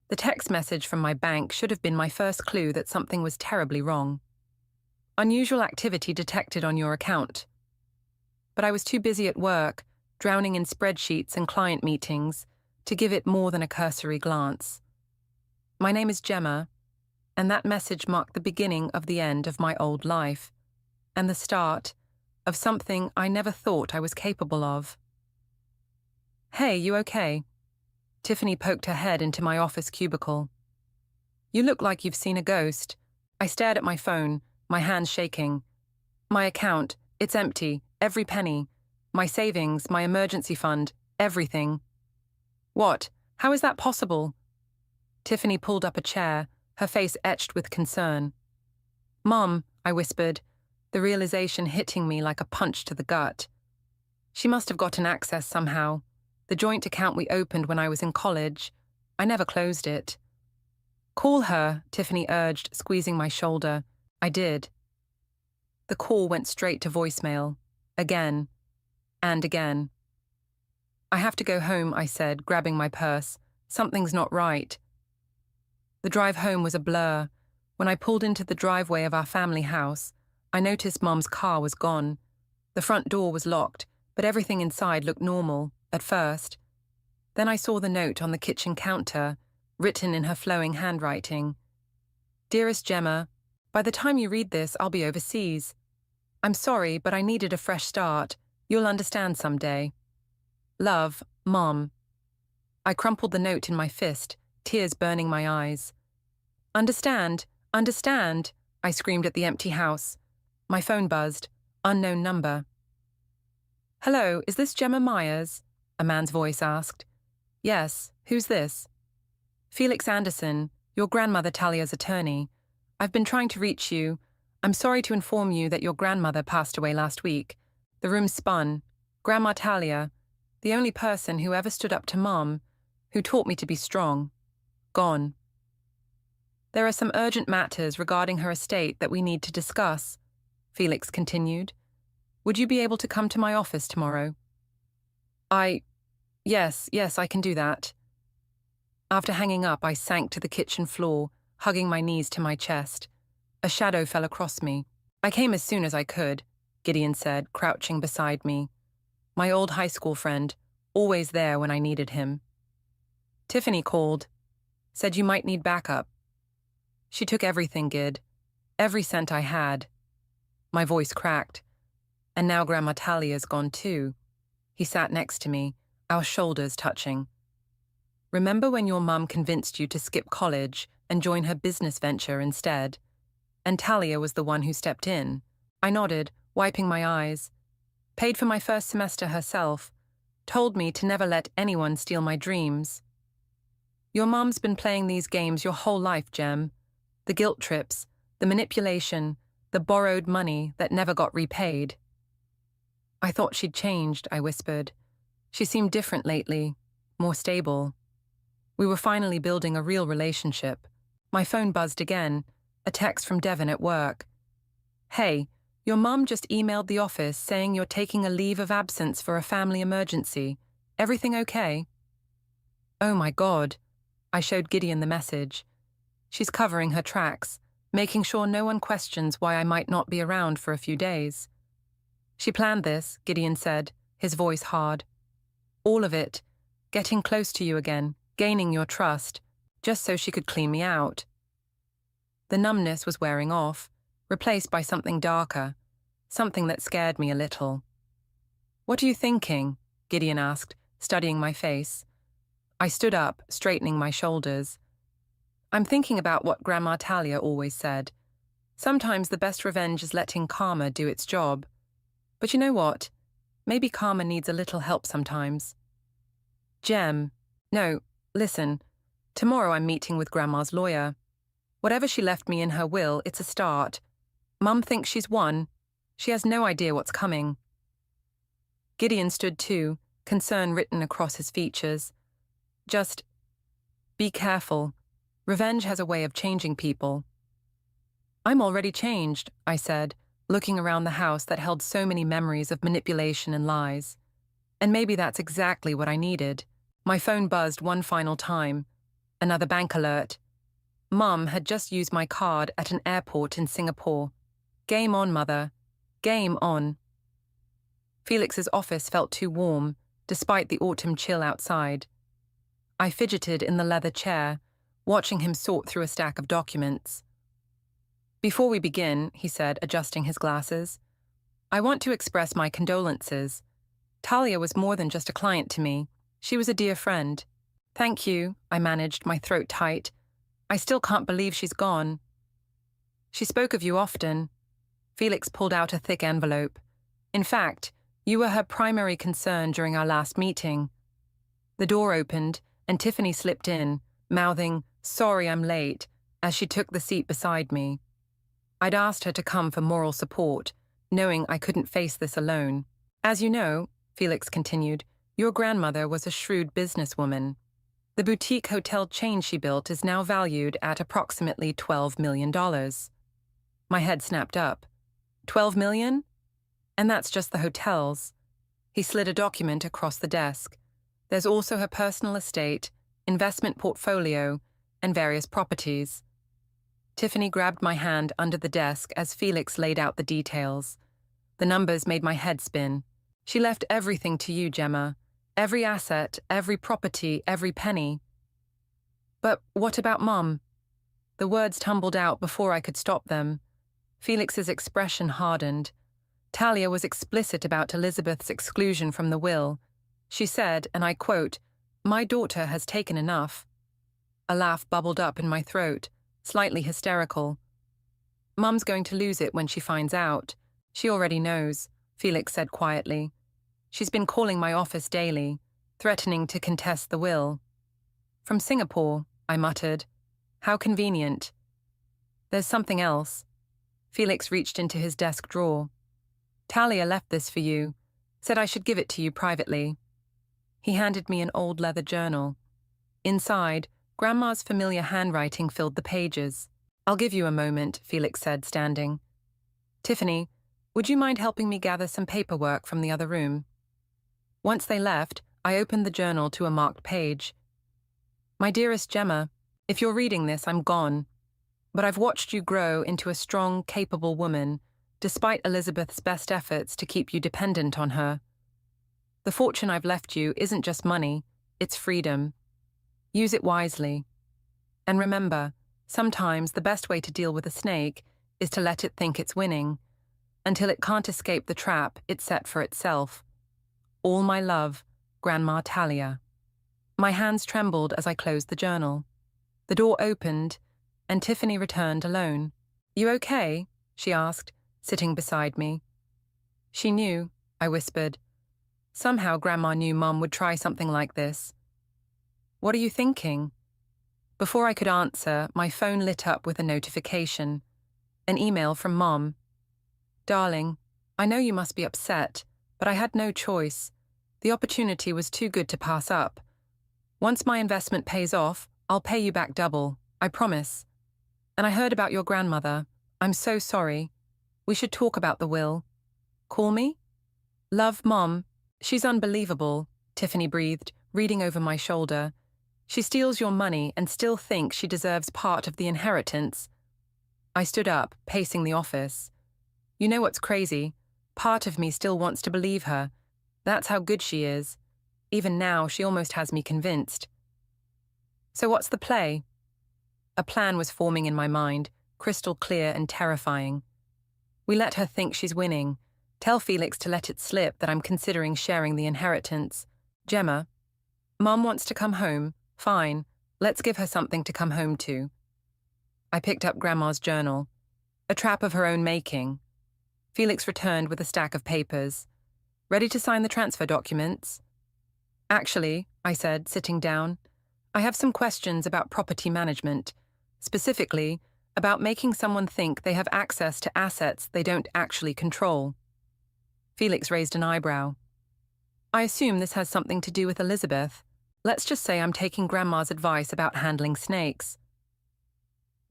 The text message from my bank should have been my first clue that something was terribly wrong. Unusual activity detected on your account. But I was too busy at work, drowning in spreadsheets and client meetings, to give it more than a cursory glance. My name is Gemma, and that message marked the beginning of the end of my old life, and the start of something I never thought I was capable of. "Hey, you okay?" Tiffany poked her head into my office cubicle. "You look like you've seen a ghost." I stared at my phone, my hands shaking. My account, it's empty, every penny. My savings, my emergency fund, everything. "What? How is that possible?" Tiffany pulled up a chair, her face etched with concern. "Mom," I whispered, the realization hitting me like a punch to the gut. She must have gotten access somehow. The joint account we opened when I was in college. I never closed it. "Call her," Tiffany urged, squeezing my shoulder. I did. The call went straight to voicemail. Again. And again. "I have to go home," I said, grabbing my purse. "Something's not right." The drive home was a blur. When I pulled into the driveway of our family house, I noticed Mum's car was gone. The front door was locked, but everything inside looked normal, at first. Then I saw the note on the kitchen counter, written in her flowing handwriting. "Dearest Gemma, by the time you read this, I'll be overseas. I'm sorry, but I needed a fresh start. You'll understand someday. Love, Mom." I crumpled the note in my fist, tears burning my eyes. "Understand, understand," I screamed at the empty house. My phone buzzed. Unknown number. "Hello, is this Gemma Myers?" a man's voice asked. "Yes, who's this?" "Felix Anderson, your grandmother Talia's attorney. I've been trying to reach you. I'm sorry to inform you that your grandmother passed away last week. The room spun. Grandma Talia, the only person who ever stood up to Mom, who taught me to be strong. Gone. There are some urgent matters regarding her estate that we need to discuss," Felix continued. "Would you be able to come to my office tomorrow?" Yes, I can do that." After hanging up, I sank to the kitchen floor, hugging my knees to my chest. A shadow fell across me. "I came as soon as I could," Gideon said, crouching beside me. My old high school friend, always there when I needed him. "Tiffany called. Said you might need backup." "She took everything, Gid. Every cent I had." My voice cracked. "And now Grandma Talia's gone too." He sat next to me, our shoulders touching. "Remember when your mum convinced you to skip college and join her business venture instead? And Talia was the one who stepped in." I nodded, wiping my eyes. "Paid for my first semester herself. Told me to never let anyone steal my dreams." "Your mum's been playing these games your whole life, Gem. The guilt trips, the manipulation, the borrowed money that never got repaid." "I thought she'd changed," I whispered. "She seemed different lately, more stable." We were finally building a real relationship. My phone buzzed again, a text from Devon at work. "Hey, your mum just emailed the office saying you're taking a leave of absence for a family emergency. Everything okay?" "Oh my God." I showed Gideon the message. "She's covering her tracks, making sure no one questions why I might not be around for a few days." "She planned this," Gideon said, his voice hard. "All of it. Getting close to you again, gaining your trust, just so she could clean me out." The numbness was wearing off, replaced by something darker, something that scared me a little. "What are you thinking?" Gideon asked, studying my face. I stood up, straightening my shoulders. "I'm thinking about what Grandma Talia always said. Sometimes the best revenge is letting karma do its job. But you know what? Maybe karma needs a little help sometimes." "Gem, no, listen. Tomorrow I'm meeting with Grandma's lawyer. Whatever she left me in her will, it's a start. Mum thinks she's won. She has no idea what's coming." Gideon stood too, concern written across his features. "Just be careful. Revenge has a way of changing people." "I'm already changed," I said, looking around the house that held so many memories of manipulation and lies. And maybe that's exactly what I needed. My phone buzzed one final time, Another bank alert. Mum had just used my card at an airport in Singapore. Game on, Mother. Game on. Felix's office felt too warm, despite the autumn chill outside. I fidgeted in the leather chair, watching him sort through a stack of documents. Before we begin, he said, adjusting his glasses, I want to express my condolences. Talia was more than just a client to me. She was a dear friend. Thank you, I managed, my throat tight. I still can't believe she's gone. She spoke of you often. Felix pulled out a thick envelope. In fact, you were her primary concern during our last meeting. The door opened, and Tiffany slipped in, mouthing, "Sorry I'm late," as she took the seat beside me. I'd asked her to come for moral support, knowing I couldn't face this alone. As you know, Felix continued, your grandmother was a shrewd businesswoman. The boutique hotel chain she built is now valued at approximately $12 million. My head snapped up. $12 million? And that's just the hotels. He slid a document across the desk. There's also her personal estate, investment portfolio, and various properties. Tiffany grabbed my hand under the desk as Felix laid out the details. The numbers made my head spin. She left everything to you, Gemma. Every asset, every property, every penny. But what about Mum? The words tumbled out before I could stop them. Felix's expression hardened. Talia was explicit about Elizabeth's exclusion from the will. She said, and I quote, "My daughter has taken enough." A laugh bubbled up in my throat, slightly hysterical. Mum's going to lose it when she finds out. She already knows, Felix said quietly. She's been calling my office daily, threatening to contest the will. From Singapore, I muttered. How convenient. There's something else. Felix reached into his desk drawer. Talia left this for you, said I should give it to you privately. He handed me an old leather journal. Inside, Grandma's familiar handwriting filled the pages. I'll give you a moment, Felix said, standing. Tiffany, would you mind helping me gather some paperwork from the other room? Once they left, I opened the journal to a marked page. My dearest Gemma, if you're reading this, I'm gone. But I've watched you grow into a strong, capable woman, despite Elizabeth's best efforts to keep you dependent on her. The fortune I've left you isn't just money, it's freedom. Use it wisely. And remember, sometimes the best way to deal with a snake is to let it think it's winning, until it can't escape the trap it set for itself. All my love, Grandma Talia. My hands trembled as I closed the journal. The door opened, and Tiffany returned alone. You okay? She asked, sitting beside me. She knew, I whispered. Somehow Grandma knew Mum would try something like this. What are you thinking? Before I could answer, my phone lit up with a notification. An email from Mom. Darling, I know you must be upset, but I had no choice. The opportunity was too good to pass up. Once my investment pays off, I'll pay you back double, I promise. And I heard about your grandmother. I'm so sorry. We should talk about the will. Call me? Love, Mom. She's unbelievable, Tiffany breathed, reading over my shoulder. She steals your money and still thinks she deserves part of the inheritance. I stood up, pacing the office. You know what's crazy? Part of me still wants to believe her. That's how good she is. Even now, she almost has me convinced. So what's the play? A plan was forming in my mind, crystal clear and terrifying. We let her think she's winning. Tell Felix to let it slip that I'm considering sharing the inheritance. Gemma, Mum wants to come home. Fine, let's give her something to come home to. I picked up Grandma's journal. A trap of her own making. Felix returned with a stack of papers. Ready to sign the transfer documents? Actually, I said, sitting down, I have some questions about property management, specifically about making someone think they have access to assets they don't actually control. Felix raised an eyebrow. I assume this has something to do with Elizabeth. Let's just say I'm taking Grandma's advice about handling snakes.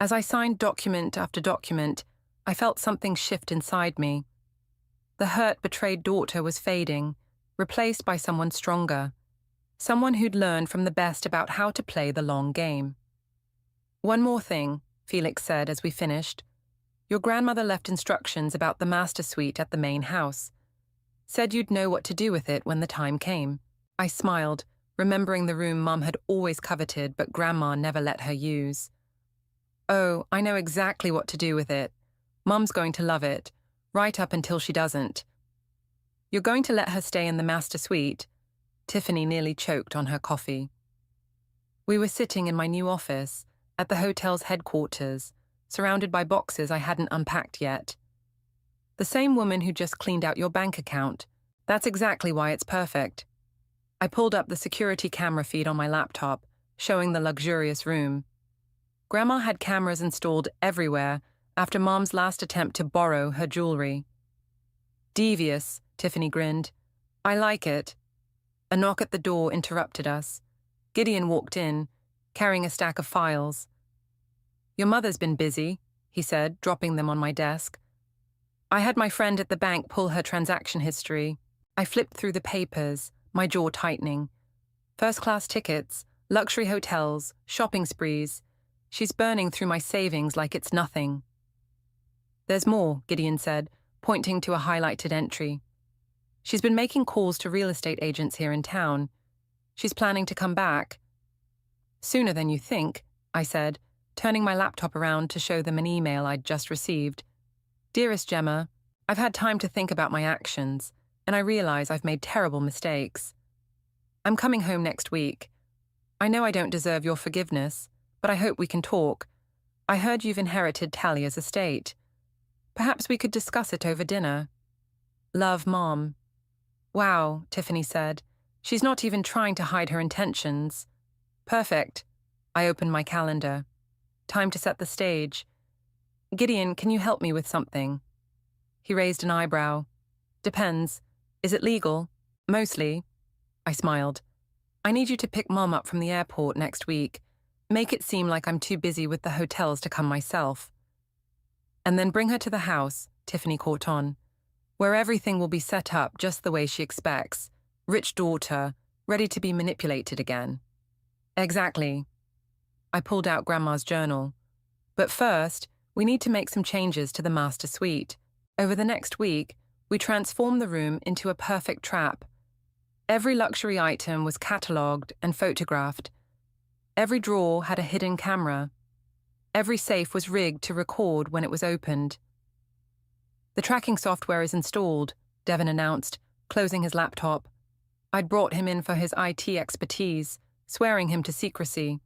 As I signed document after document, I felt something shift inside me. The hurt, betrayed daughter was fading, replaced by someone stronger, someone who'd learned from the best about how to play the long game. One more thing, Felix said as we finished. Your grandmother left instructions about the master suite at the main house. Said you'd know what to do with it when the time came. I smiled, remembering the room Mum had always coveted but Grandma never let her use. Oh, I know exactly what to do with it. Mum's going to love it, right up until she doesn't. You're going to let her stay in the master suite? Tiffany nearly choked on her coffee. We were sitting in my new office, at the hotel's headquarters, surrounded by boxes I hadn't unpacked yet. The same woman who just cleaned out your bank account. That's exactly why it's perfect. I pulled up the security camera feed on my laptop, showing the luxurious room. Grandma had cameras installed everywhere after Mom's last attempt to borrow her jewelry. Devious, Tiffany grinned. I like it. A knock at the door interrupted us. Gideon walked in, carrying a stack of files. Your mother's been busy, he said, dropping them on my desk. I had my friend at the bank pull her transaction history. I flipped through the papers, my jaw tightening. First-class tickets, luxury hotels, shopping sprees. She's burning through my savings like it's nothing. There's more, Gideon said, pointing to a highlighted entry. She's been making calls to real estate agents here in town. She's planning to come back. Sooner than you think, I said, turning my laptop around to show them an email I'd just received. Dearest Gemma, I've had time to think about my actions, and I realize I've made terrible mistakes. I'm coming home next week. I know I don't deserve your forgiveness, but I hope we can talk. I heard you've inherited Talia's estate. Perhaps we could discuss it over dinner. Love, Mom. Wow, Tiffany said. She's not even trying to hide her intentions. Perfect. I opened my calendar. Time to set the stage. Gideon, can you help me with something? He raised an eyebrow. Depends. Is it legal? Mostly. I smiled. I need you to pick Mom up from the airport next week. Make it seem like I'm too busy with the hotels to come myself. And then bring her to the house, Tiffany caught on, where everything will be set up just the way she expects. Rich daughter, ready to be manipulated again. Exactly. I pulled out Grandma's journal. But first, we need to make some changes to the master suite. Over the next week, we transformed the room into a perfect trap. Every luxury item was catalogued and photographed. Every drawer had a hidden camera. Every safe was rigged to record when it was opened. The tracking software is installed, Devon announced, closing his laptop. I'd brought him in for his IT expertise, swearing him to secrecy.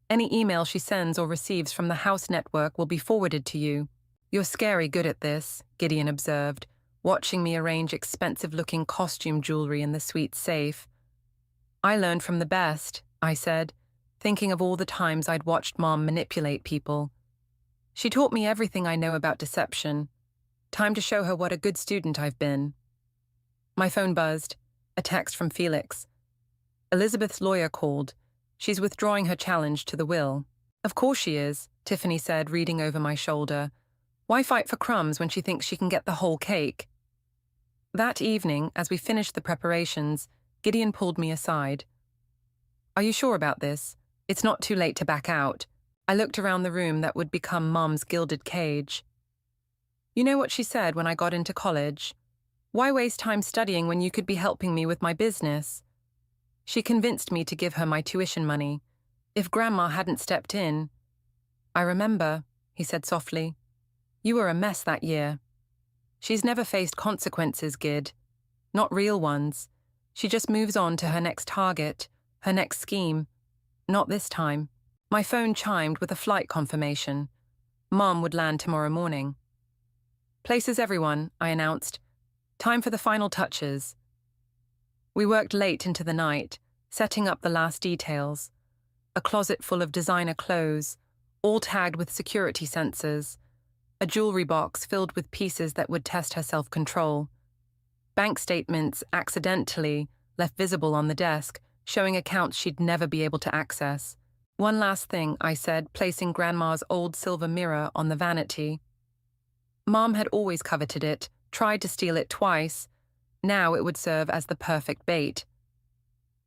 Any email she sends or receives from the house network will be forwarded to you. You're scary good at this, Gideon observed, watching me arrange expensive-looking costume jewelry in the suite safe. I learned from the best, I said, thinking of all the times I'd watched Mom manipulate people. She taught me everything I know about deception. Time to show her what a good student I've been. My phone buzzed. A text from Felix. Elizabeth's lawyer called. She's withdrawing her challenge to the will. Of course she is, Tiffany said, reading over my shoulder. Why fight for crumbs when she thinks she can get the whole cake? That evening, as we finished the preparations, Gideon pulled me aside. Are you sure about this? It's not too late to back out. I looked around the room that would become Mom's gilded cage. You know what she said when I got into college? Why waste time studying when you could be helping me with my business? She convinced me to give her my tuition money. If Grandma hadn't stepped in... I remember, he said softly. You were a mess that year. She's never faced consequences, Gid. Not real ones. She just moves on to her next target, her next scheme. Not this time. My phone chimed with a flight confirmation. Mom would land tomorrow morning. Places everyone, I announced. Time for the final touches. We worked late into the night, setting up the last details. A closet full of designer clothes, all tagged with security sensors. A jewelry box filled with pieces that would test her self-control. Bank statements accidentally left visible on the desk, showing accounts she'd never be able to access. One last thing, I said, placing Grandma's old silver mirror on the vanity. Mom had always coveted it, tried to steal it twice. Now it would serve as the perfect bait.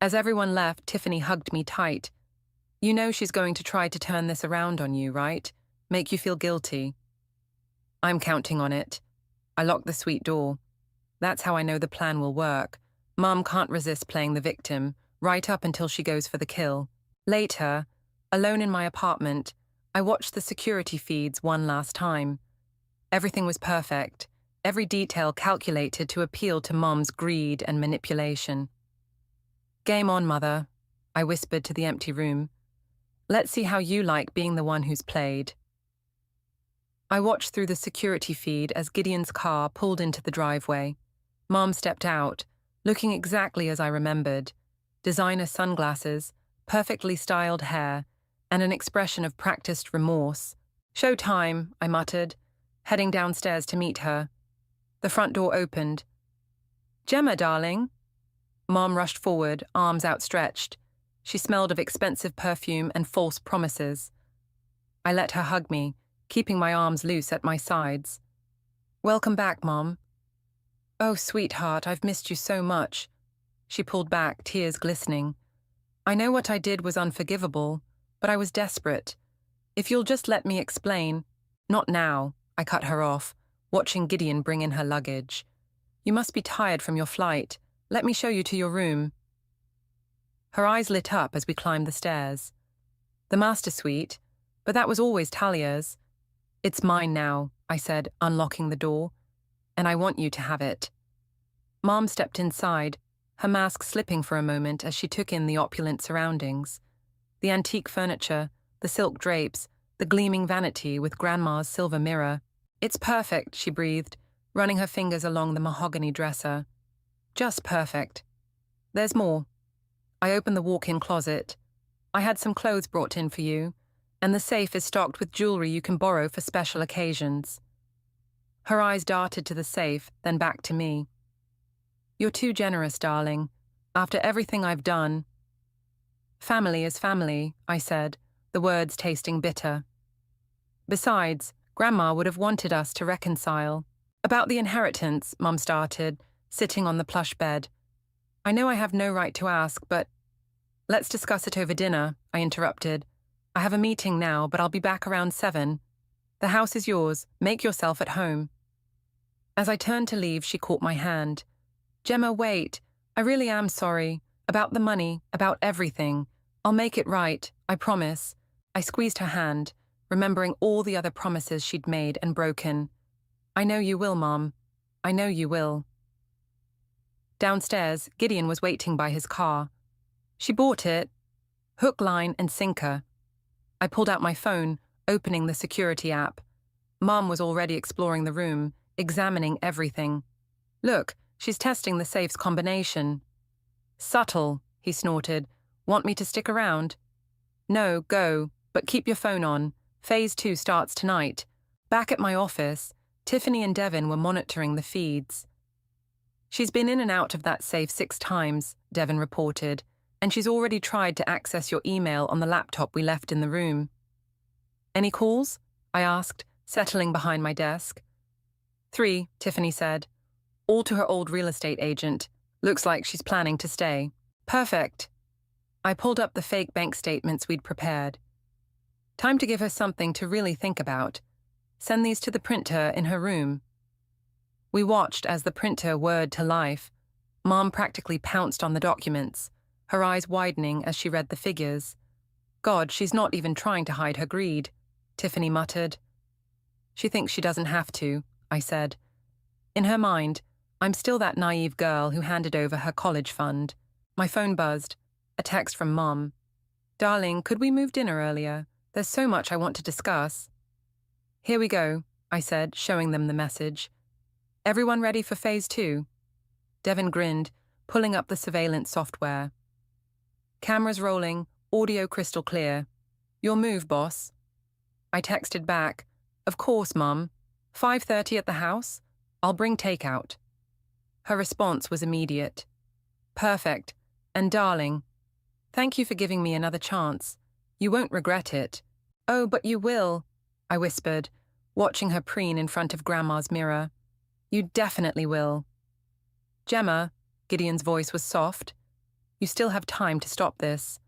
As everyone left, Tiffany hugged me tight. You know she's going to try to turn this around on you, right? Make you feel guilty. I'm counting on it. I locked the suite door. That's how I know the plan will work. Mom can't resist playing the victim, right up until she goes for the kill. Later, alone in my apartment, I watched the security feeds one last time. Everything was perfect, every detail calculated to appeal to Mom's greed and manipulation. Game on, Mother, I whispered to the empty room. Let's see how you like being the one who's played. I watched through the security feed as Gideon's car pulled into the driveway. Mom stepped out, looking exactly as I remembered. Designer sunglasses, perfectly styled hair, and an expression of practiced remorse. Showtime, I muttered, heading downstairs to meet her. The front door opened. Gemma, darling. Mom rushed forward, arms outstretched. She smelled of expensive perfume and false promises. I let her hug me, keeping my arms loose at my sides. Welcome back, Mom. Oh, sweetheart, I've missed you so much. She pulled back, tears glistening. I know what I did was unforgivable, but I was desperate. If you'll just let me explain. Not now, I cut her off, watching Gideon bring in her luggage. You must be tired from your flight. Let me show you to your room. Her eyes lit up as we climbed the stairs. The master suite, but that was always Talia's. It's mine now, I said, unlocking the door, and I want you to have it. Mom stepped inside, her mask slipping for a moment as she took in the opulent surroundings. The antique furniture, the silk drapes, the gleaming vanity with Grandma's silver mirror. It's perfect, she breathed, running her fingers along the mahogany dresser. Just perfect. There's more. I opened the walk-in closet. I had some clothes brought in for you, and the safe is stocked with jewelry you can borrow for special occasions. Her eyes darted to the safe, then back to me. You're too generous, darling. After everything I've done. Family is family, I said, the words tasting bitter. Besides, Grandma would have wanted us to reconcile. About the inheritance, Mum started, sitting on the plush bed. I know I have no right to ask, but... Let's discuss it over dinner, I interrupted. I have a meeting now, but I'll be back around 7. The house is yours. Make yourself at home. As I turned to leave, she caught my hand. Gemma, wait. I really am sorry. About the money, about everything. I'll make it right, I promise. I squeezed her hand, remembering all the other promises she'd made and broken. I know you will, Mom. I know you will. Downstairs, Gideon was waiting by his car. She bought it. Hook, line, and sinker. I pulled out my phone, opening the security app. Mom was already exploring the room, examining everything. Look, she's testing the safe's combination. Subtle, he snorted. Want me to stick around? No, go, but keep your phone on. Phase 2 starts tonight. Back at my office, Tiffany and Devin were monitoring the feeds. She's been in and out of that safe 6 times, Devin reported, and she's already tried to access your email on the laptop we left in the room. Any calls? I asked, settling behind my desk. 3, Tiffany said. All to her old real estate agent. Looks like she's planning to stay. Perfect. I pulled up the fake bank statements we'd prepared. Time to give her something to really think about. Send these to the printer in her room. We watched as the printer whirred to life. Mom practically pounced on the documents, her eyes widening as she read the figures. God, she's not even trying to hide her greed, Tiffany muttered. She thinks she doesn't have to, I said. In her mind, I'm still that naive girl who handed over her college fund. My phone buzzed. A text from Mom. Darling, could we move dinner earlier? There's so much I want to discuss. Here we go, I said, showing them the message. Everyone ready for phase 2? Devin grinned, pulling up the surveillance software. Cameras rolling, audio crystal clear. Your move, boss. I texted back. Of course, Mum. 5:30 at the house? I'll bring takeout. Her response was immediate. Perfect. And darling, thank you for giving me another chance. You won't regret it. Oh, but you will, I whispered, watching her preen in front of Grandma's mirror. You definitely will. Gemma, Gideon's voice was soft. You still have time to stop this.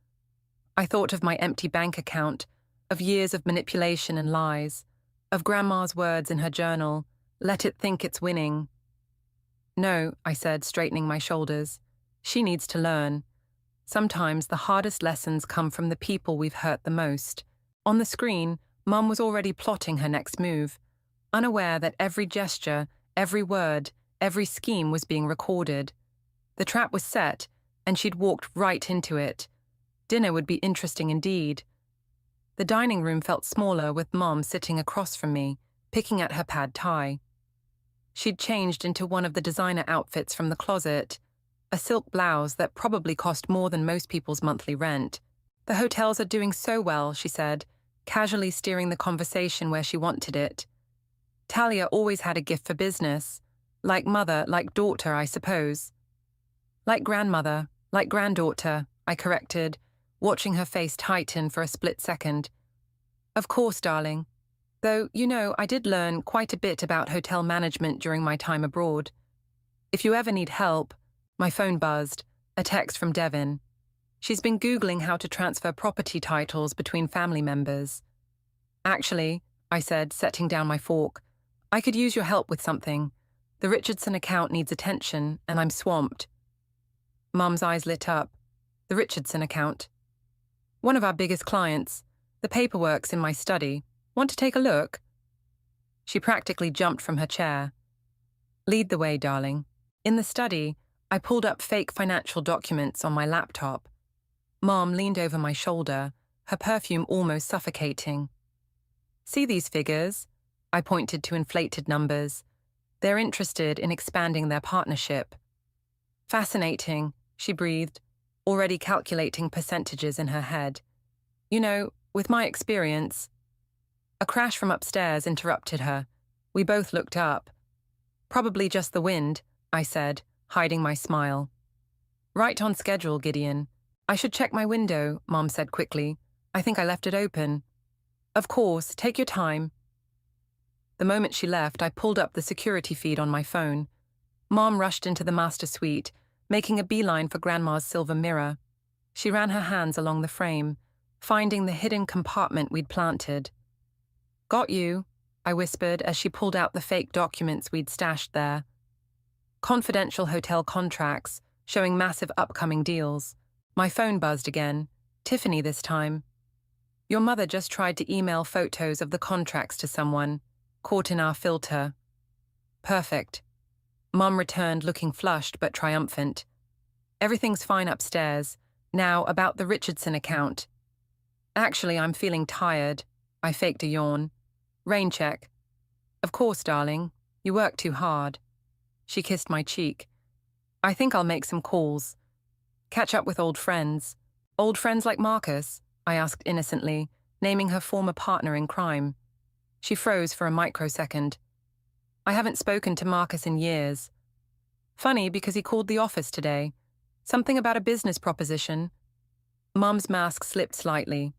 I thought of my empty bank account, of years of manipulation and lies, of Grandma's words in her journal, "Let it think it's winning." "No," I said, straightening my shoulders. "She needs to learn. Sometimes the hardest lessons come from the people we've hurt the most." On the screen, Mum was already plotting her next move, unaware that every gesture, every word, every scheme was being recorded. The trap was set, and she'd walked right into it. Dinner would be interesting indeed. The dining room felt smaller with Mom sitting across from me, picking at her pad thai. She'd changed into one of the designer outfits from the closet, a silk blouse that probably cost more than most people's monthly rent. "The hotels are doing so well," she said, casually steering the conversation where she wanted it. "Talia always had a gift for business. Like mother, like daughter, I suppose." "Like grandmother, like granddaughter," I corrected, watching her face tighten for a split second. "Of course, darling. Though, I did learn quite a bit about hotel management during my time abroad. If you ever need help..." My phone buzzed, a text from Devin. She's been Googling how to transfer property titles between family members. "Actually," I said, setting down my fork, "I could use your help with something. The Richardson account needs attention, and I'm swamped." Mum's eyes lit up. "The Richardson account?" "One of our biggest clients. The paperwork's in my study. Want to take a look?" She practically jumped from her chair. "Lead the way, darling." In the study, I pulled up fake financial documents on my laptop. Mom leaned over my shoulder, her perfume almost suffocating. "See these figures?" I pointed to inflated numbers. "They're interested in expanding their partnership." "Fascinating," she breathed, already calculating percentages in her head. With my experience..." A crash from upstairs interrupted her. We both looked up. "Probably just the wind," I said, hiding my smile. "Right on schedule, Gideon." "I should check my window," Mom said quickly. "I think I left it open." "Of course, take your time." The moment she left, I pulled up the security feed on my phone. Mom rushed into the master suite, making a beeline for Grandma's silver mirror. She ran her hands along the frame, finding the hidden compartment we'd planted. "Got you," I whispered as she pulled out the fake documents we'd stashed there. Confidential hotel contracts, showing massive upcoming deals. My phone buzzed again. Tiffany this time. "Your mother just tried to email photos of the contracts to someone. Caught in our filter." "Perfect." Mom returned looking flushed but triumphant. "Everything's fine upstairs. Now, about the Richardson account." "Actually, I'm feeling tired." I faked a yawn. "Rain check." "Of course, darling. You work too hard." She kissed my cheek. "I think I'll make some calls. Catch up with old friends." "Old friends like Marcus?" I asked innocently, naming her former partner in crime. She froze for a microsecond. "I haven't spoken to Marcus in years." "Funny, because he called the office today. Something about a business proposition." Mum's mask slipped slightly.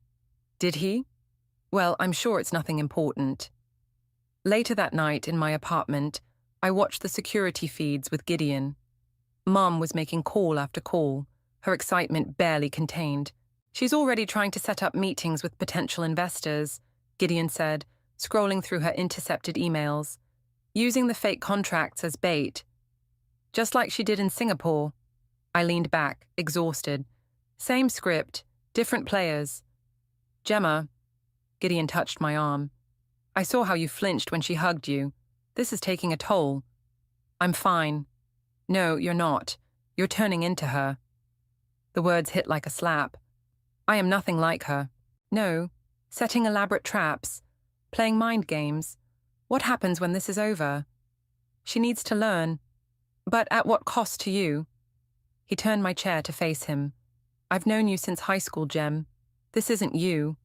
"Did he? Well, I'm sure it's nothing important." Later that night in my apartment, I watched the security feeds with Gideon. Mum was making call after call, her excitement barely contained. "She's already trying to set up meetings with potential investors," Gideon said, scrolling through her intercepted emails, "using the fake contracts as bait. Just like she did in Singapore." I leaned back, exhausted. "Same script, different players." "Gemma," Gideon touched my arm. "I saw how you flinched when she hugged you. This is taking a toll." "I'm fine." "No, you're not. You're turning into her." The words hit like a slap. "I am nothing like her." "No, setting elaborate traps, playing mind games. What happens when this is over?" "She needs to learn." "But at what cost to you?" He turned my chair to face him. "I've known you since high school, Gem. This isn't you."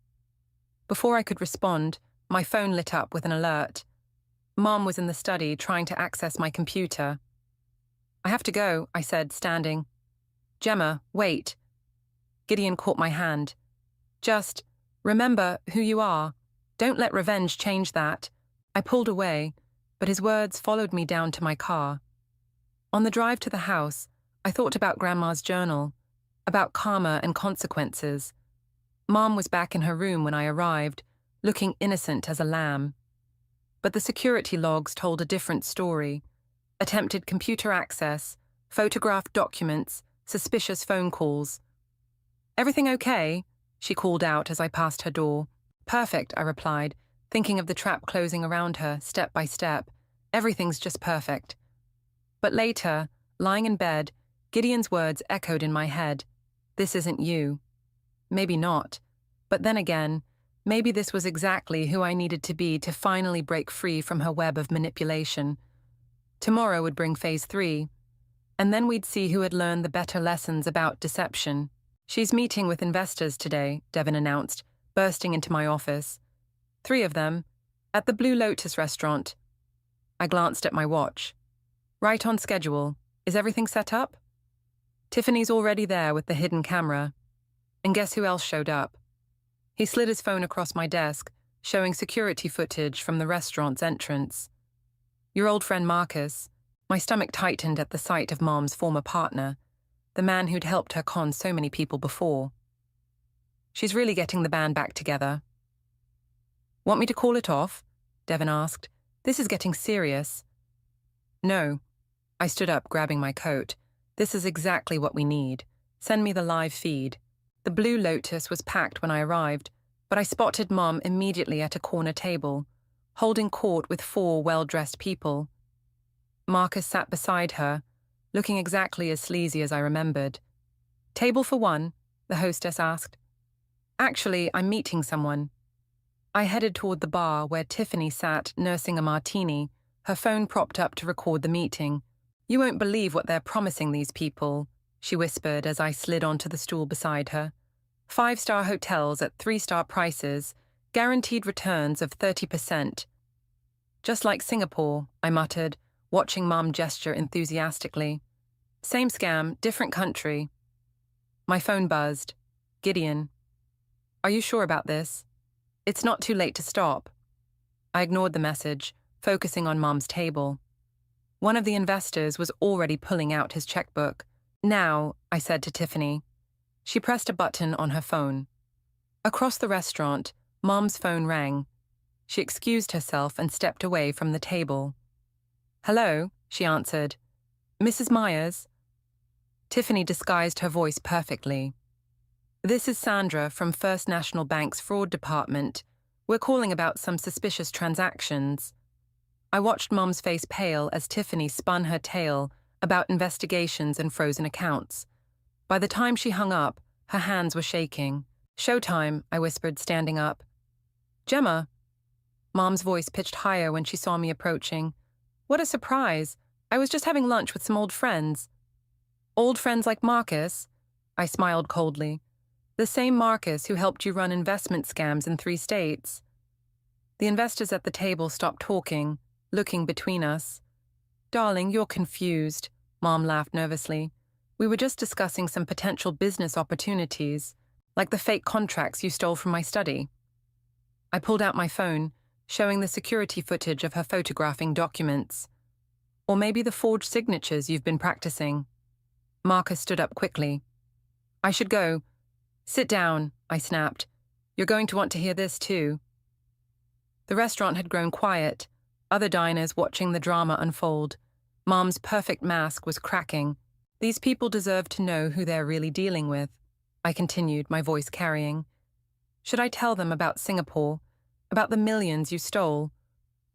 Before I could respond, my phone lit up with an alert. Mom was in the study trying to access my computer. "I have to go," I said, standing. "Gemma, wait." Gideon caught my hand. "Just remember who you are. Don't let revenge change that." I pulled away, but his words followed me down to my car. On the drive to the house, I thought about Grandma's journal, about karma and consequences. Mom was back in her room when I arrived, looking innocent as a lamb. But the security logs told a different story. Attempted computer access, photographed documents, suspicious phone calls. "Everything okay?" she called out as I passed her door. "Perfect," I replied, thinking of the trap closing around her, step by step. Everything's just perfect. But later, lying in bed, Gideon's words echoed in my head. "This isn't you." Maybe not. But then again, maybe this was exactly who I needed to be to finally break free from her web of manipulation. Tomorrow would bring phase 3, and then we'd see who had learned the better lessons about deception. "She's meeting with investors today," Devon announced, bursting into my office. 3 of them, at the Blue Lotus restaurant. I glanced at my watch. "Right on schedule. Is everything set up?" "Tiffany's already there with the hidden camera." And guess who else showed up? He slid his phone across my desk, showing security footage from the restaurant's entrance. "Your old friend Marcus." My stomach tightened at the sight of Mom's former partner, the man who'd helped her con so many people before. "She's really getting the band back together." "Want me to call it off?" Devon asked. "This is getting serious." "No." I stood up, grabbing my coat. "This is exactly what we need. Send me the live feed." The Blue Lotus was packed when I arrived, but I spotted Mom immediately at a corner table, holding court with 4 well-dressed people. Marcus sat beside her, looking exactly as sleazy as I remembered. "Table for 1?" the hostess asked. "Actually, I'm meeting someone." I headed toward the bar where Tiffany sat nursing a martini, her phone propped up to record the meeting. "You won't believe what they're promising these people," she whispered as I slid onto the stool beside her. 5-star hotels at 3-star prices, guaranteed returns of 30%. "Just like Singapore," I muttered, watching Mom gesture enthusiastically. "Same scam, different country." My phone buzzed. "Gideon." "Are you sure about this? It's not too late to stop." I ignored the message, focusing on Mom's table. One of the investors was already pulling out his checkbook. "Now," I said to Tiffany. She pressed a button on her phone. Across the restaurant, Mom's phone rang. She excused herself and stepped away from the table. "Hello," she answered. "Mrs. Myers?" Tiffany disguised her voice perfectly. "This is Sandra from First National Bank's fraud department. We're calling about some suspicious transactions." I watched Mom's face pale as Tiffany spun her tale about investigations and frozen accounts. By the time she hung up, her hands were shaking. "Showtime," I whispered, standing up. "Gemma." Mom's voice pitched higher when she saw me approaching. "What a surprise. I was just having lunch with some old friends." "Old friends like Marcus?" I smiled coldly. "The same Marcus who helped you run investment scams in 3 states." The investors at the table stopped talking, looking between us. "Darling, you're confused," Mom laughed nervously. "We were just discussing some potential business opportunities, like the fake contracts you stole from my study." I pulled out my phone, showing the security footage of her photographing documents. "Or maybe the forged signatures you've been practicing." Marcus stood up quickly. "I should go." "Sit down," I snapped. "You're going to want to hear this too." The restaurant had grown quiet, other diners watching the drama unfold. Mom's perfect mask was cracking. "These people deserve to know who they're really dealing with," I continued, my voice carrying. "Should I tell them about Singapore, about the millions you stole,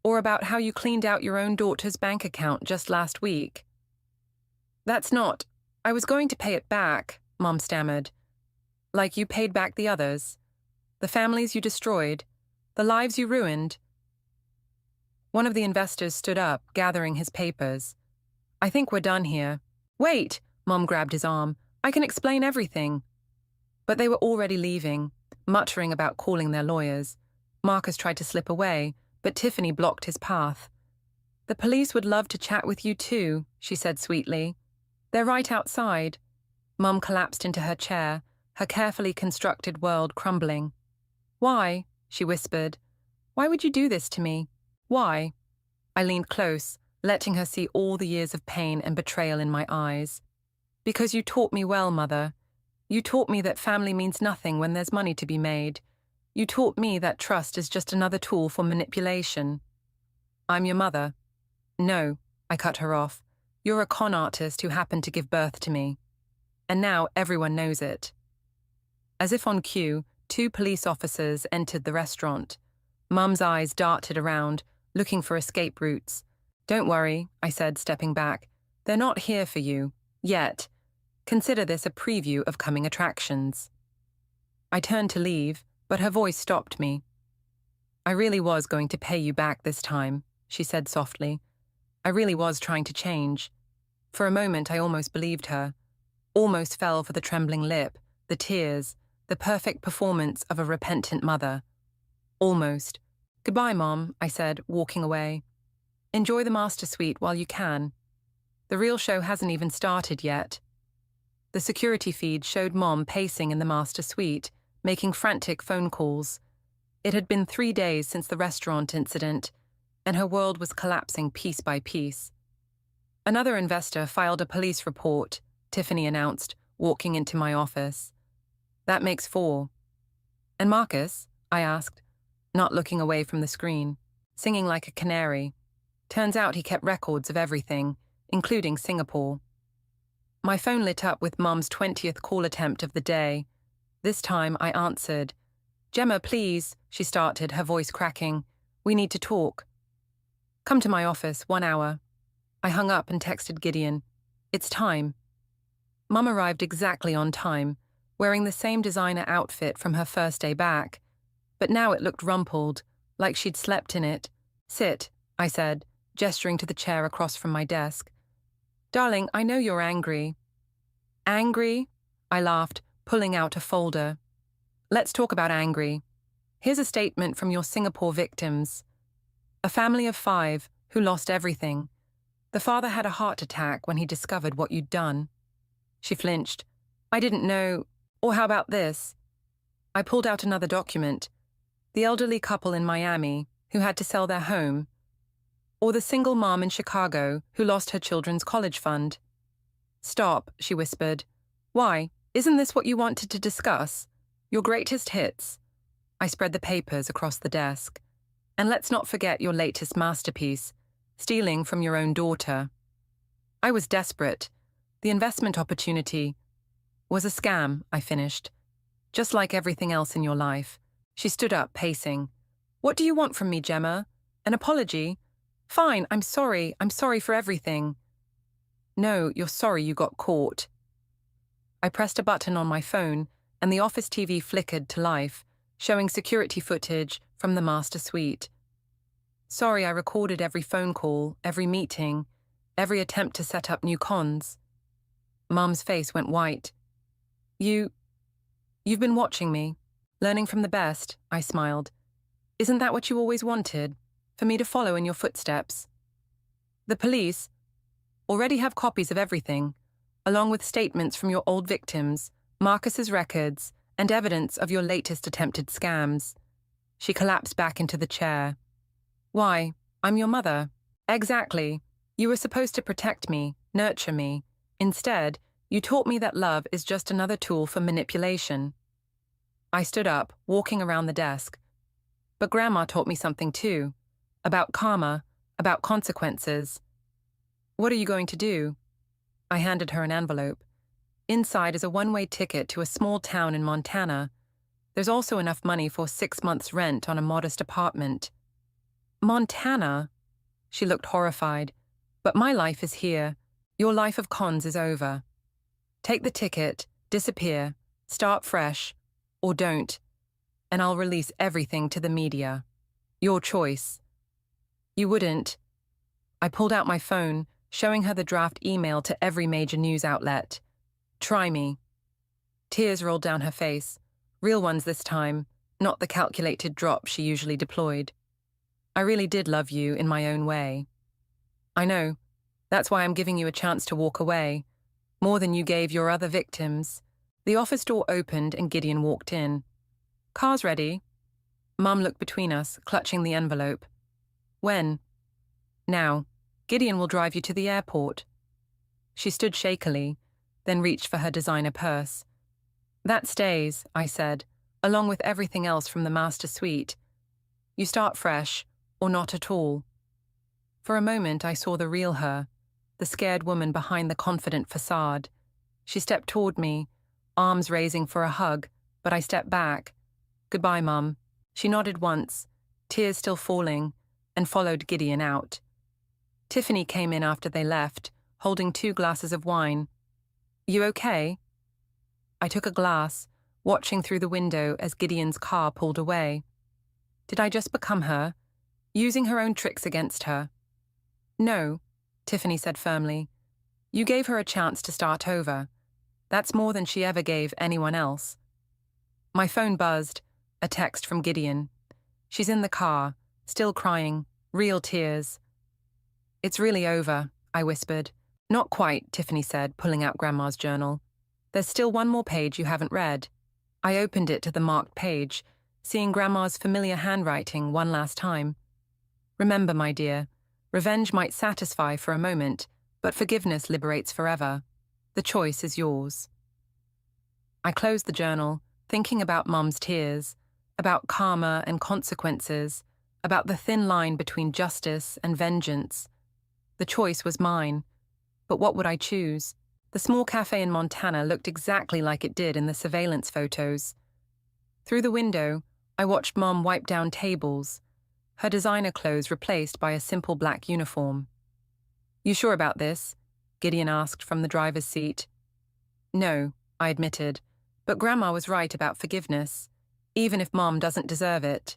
or about how you cleaned out your own daughter's bank account just last week?" "That's not. I was going to pay it back," Mom stammered. "Like you paid back the others? The families you destroyed? The lives you ruined?" One of the investors stood up, gathering his papers. "I think we're done here." "Wait!" Mom grabbed his arm. "I can explain everything." But they were already leaving, muttering about calling their lawyers. Marcus tried to slip away, but Tiffany blocked his path. "The police would love to chat with you too," she said sweetly. "They're right outside." Mom collapsed into her chair, her carefully constructed world crumbling. "Why?" she whispered. "Why would you do this to me? Why?" I leaned close, letting her see all the years of pain and betrayal in my eyes. "Because you taught me well, Mother. You taught me that family means nothing when there's money to be made. You taught me that trust is just another tool for manipulation. I'm your mother. No, I cut her off. You're a con artist who happened to give birth to me. And now everyone knows it. As if on cue, 2 police officers entered the restaurant. Mum's eyes darted around, looking for escape routes. Don't worry, I said, stepping back. They're not here for you. Yet. Consider this a preview of coming attractions. I turned to leave, but her voice stopped me. I really was going to pay you back this time, she said softly. I really was trying to change. For a moment I almost believed her. Almost fell for the trembling lip, the tears, the perfect performance of a repentant mother. Almost. Goodbye, Mom, I said, walking away. Enjoy the master suite while you can. The real show hasn't even started yet. The security feed showed Mom pacing in the master suite, making frantic phone calls. It had been 3 days since the restaurant incident, and her world was collapsing piece by piece. Another investor filed a police report, Tiffany announced, walking into my office. That makes 4. And Marcus? I asked, not looking away from the screen, singing like a canary. Turns out he kept records of everything, including Singapore. My phone lit up with Mum's 20th call attempt of the day. This time I answered. Gemma, please, she started, her voice cracking. We need to talk. Come to my office, 1 hour. I hung up and texted Gideon. It's time. Mum arrived exactly on time, wearing the same designer outfit from her first day back. But now it looked rumpled, like she'd slept in it. Sit, I said, gesturing to the chair across from my desk. Darling, I know you're angry. Angry? I laughed, pulling out a folder. Let's talk about angry. Here's a statement from your Singapore victims. A family of 5 who lost everything. The father had a heart attack when he discovered what you'd done. She flinched. I didn't know. Or how about this? I pulled out another document. The elderly couple in Miami who had to sell their home. Or the single mom in Chicago who lost her children's college fund. Stop, she whispered. Why? Isn't this what you wanted to discuss? Your greatest hits. I spread the papers across the desk. And let's not forget your latest masterpiece, stealing from your own daughter. I was desperate. The investment opportunity was a scam, I finished. Just like everything else in your life. She stood up, pacing. What do you want from me, Gemma? An apology? Fine, I'm sorry for everything. No, you're sorry you got caught. I pressed a button on my phone, and the office TV flickered to life, showing security footage from the master suite. Sorry I recorded every phone call, every meeting, every attempt to set up new cons. Mum's face went white. You've been watching me, learning from the best, I smiled. Isn't that what you always wanted? For me to follow in your footsteps? The police already have copies of everything, along with statements from your old victims, Marcus's records, and evidence of your latest attempted scams. She collapsed back into the chair. Why? I'm your mother. Exactly. You were supposed to protect me, nurture me. Instead, you taught me that love is just another tool for manipulation. I stood up, walking around the desk. But Grandma taught me something too. About karma, about consequences. What are you going to do? I handed her an envelope. Inside is a one-way ticket to a small town in Montana. There's also enough money for 6 months' rent on a modest apartment. Montana? She looked horrified. But my life is here. Your life of cons is over. Take the ticket, disappear, start fresh, or don't, and I'll release everything to the media. Your choice. You wouldn't. I pulled out my phone, showing her the draft email to every major news outlet. Try me. Tears rolled down her face, real ones this time, not the calculated drop she usually deployed. I really did love you in my own way. I know. That's why I'm giving you a chance to walk away. More than you gave your other victims. The office door opened and Gideon walked in. Car's ready. Mum looked between us, clutching the envelope. When? Now. Gideon will drive you to the airport. She stood shakily, then reached for her designer purse. That stays, I said, along with everything else from the master suite. You start fresh, or not at all. For a moment I saw the real her, the scared woman behind the confident facade. She stepped toward me, arms raising for a hug, but I stepped back. Goodbye, Mum. She nodded once, tears still falling, and followed Gideon out. Tiffany came in after they left, holding 2 glasses of wine. You okay? I took a glass, watching through the window as Gideon's car pulled away. Did I just become her, using her own tricks against her? No, Tiffany said firmly. You gave her a chance to start over. That's more than she ever gave anyone else. My phone buzzed, a text from Gideon. She's in the car, still crying, real tears. It's really over, I whispered. Not quite, Tiffany said, pulling out Grandma's journal. There's still one more page you haven't read. I opened it to the marked page, seeing Grandma's familiar handwriting one last time. Remember, my dear, revenge might satisfy for a moment, but forgiveness liberates forever. The choice is yours. I closed the journal, thinking about Mum's tears, about karma and consequences, about the thin line between justice and vengeance. The choice was mine, but what would I choose? The small cafe in Montana looked exactly like it did in the surveillance photos. Through the window, I watched Mom wipe down tables, her designer clothes replaced by a simple black uniform. You sure about this? Gideon asked from the driver's seat. No, I admitted, but Grandma was right about forgiveness, even if Mom doesn't deserve it.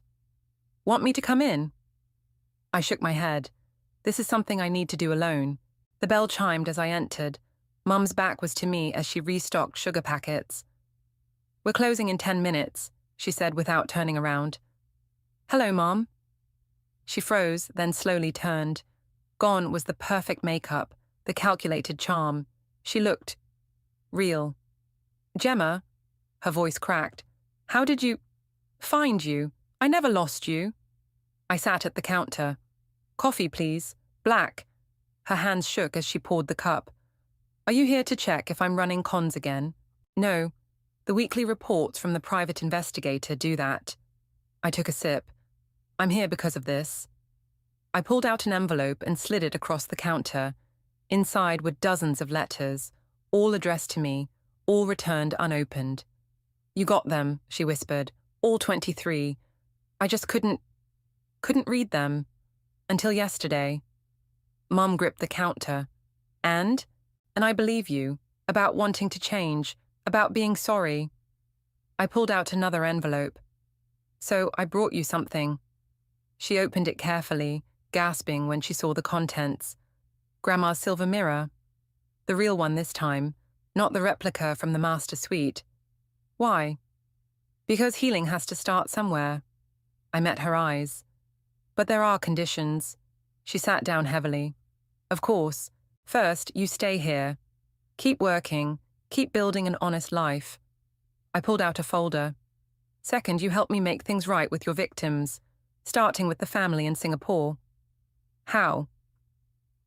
Want me to come in? I shook my head. This is something I need to do alone. The bell chimed as I entered. Mum's back was to me as she restocked sugar packets. We're closing in 10 minutes, she said without turning around. Hello, Mom. She froze, then slowly turned. Gone was the perfect makeup, the calculated charm. She looked real. Gemma, her voice cracked. How did you find you? I never lost you. I sat at the counter. Coffee, please. Black. Her hands shook as she poured the cup. Are you here to check if I'm running cons again? No. The weekly reports from the private investigator do that. I took a sip. I'm here because of this. I pulled out an envelope and slid it across the counter. Inside were dozens of letters, all addressed to me, all returned unopened. You got them, she whispered, all 23. I just couldn't read them. Until yesterday. Mum gripped the counter. And I believe you, about wanting to change, about being sorry. I pulled out another envelope. So I brought you something. She opened it carefully, gasping when she saw the contents. Grandma's silver mirror. The real one this time, not the replica from the master suite. Why? Because healing has to start somewhere. I met her eyes. But there are conditions. She sat down heavily. Of course. First, you stay here. Keep working. Keep building an honest life. I pulled out a folder. Second, you help me make things right with your victims, starting with the family in Singapore. How?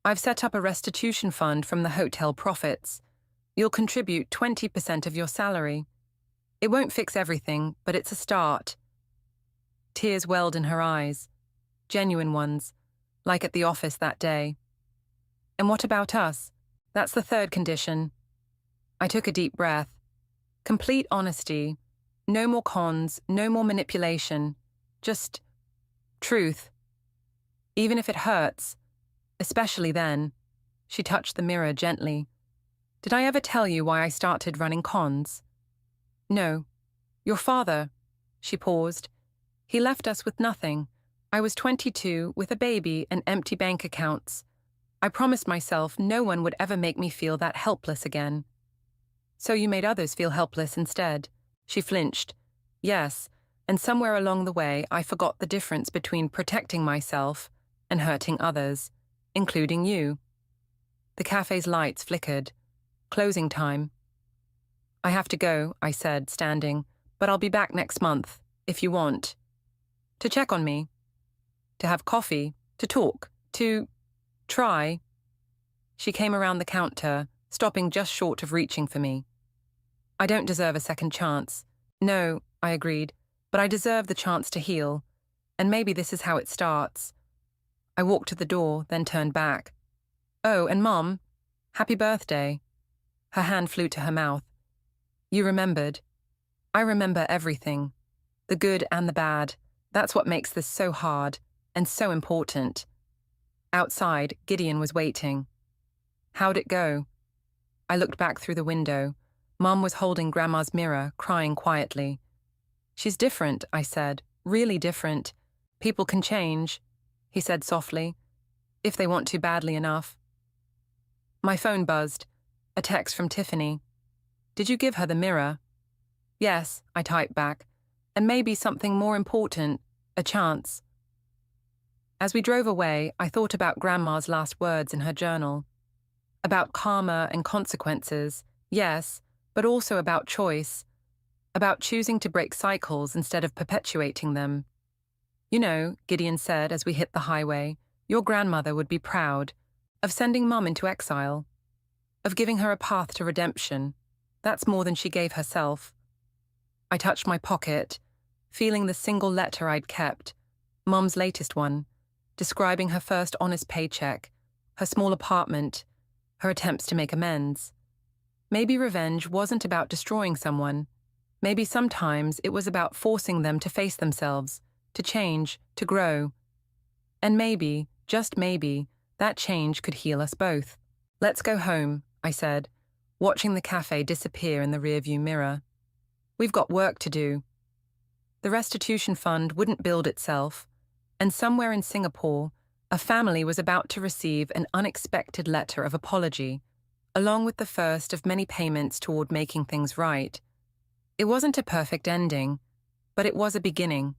I've set up a restitution fund from the hotel profits. You'll contribute 20% of your salary. It won't fix everything, but it's a start. Tears welled in her eyes. Genuine ones, like at the office that day. And what about us? That's the third condition. I took a deep breath. Complete honesty. No more cons, no more manipulation. Just truth. Even if it hurts, especially then. She touched the mirror gently. Did I ever tell you why I started running cons? No. Your father. She paused. He left us with nothing. I was 22, with a baby and empty bank accounts. I promised myself no one would ever make me feel that helpless again. So you made others feel helpless instead. She flinched. Yes, and somewhere along the way I forgot the difference between protecting myself and hurting others, including you. The cafe's lights flickered. Closing time. I have to go, I said, standing, but I'll be back next month, if you want. To check on me. To have coffee. To talk. To try. She came around the counter, stopping just short of reaching for me. I don't deserve a second chance. No, I agreed, but I deserve the chance to heal. And maybe this is how it starts. I walked to the door, then turned back. Oh, and Mom, happy birthday. Her hand flew to her mouth. You remembered. I remember everything. The good and the bad. That's what makes this so hard and so important. Outside, Gideon was waiting. How'd it go? I looked back through the window. Mom was holding Grandma's mirror, crying quietly. She's different, I said. Really different. People can change, he said softly, if they want to badly enough. My phone buzzed. A text from Tiffany. Did you give her the mirror? Yes, I typed back. And maybe something more important, a chance. As we drove away, I thought about Grandma's last words in her journal. About karma and consequences, yes, but also about choice. About choosing to break cycles instead of perpetuating them. You know, Gideon said as we hit the highway, your grandmother would be proud of sending Mum into exile, of giving her a path to redemption. That's more than she gave herself. I touched my pocket, feeling the single letter I'd kept, Mum's latest one, describing her first honest paycheck, her small apartment, her attempts to make amends. Maybe revenge wasn't about destroying someone. Maybe sometimes it was about forcing them to face themselves, to change, to grow. And maybe, just maybe, that change could heal us both. Let's go home, I said, watching the cafe disappear in the rearview mirror. We've got work to do. The restitution fund wouldn't build itself, and somewhere in Singapore, a family was about to receive an unexpected letter of apology, along with the first of many payments toward making things right. It wasn't a perfect ending, but it was a beginning.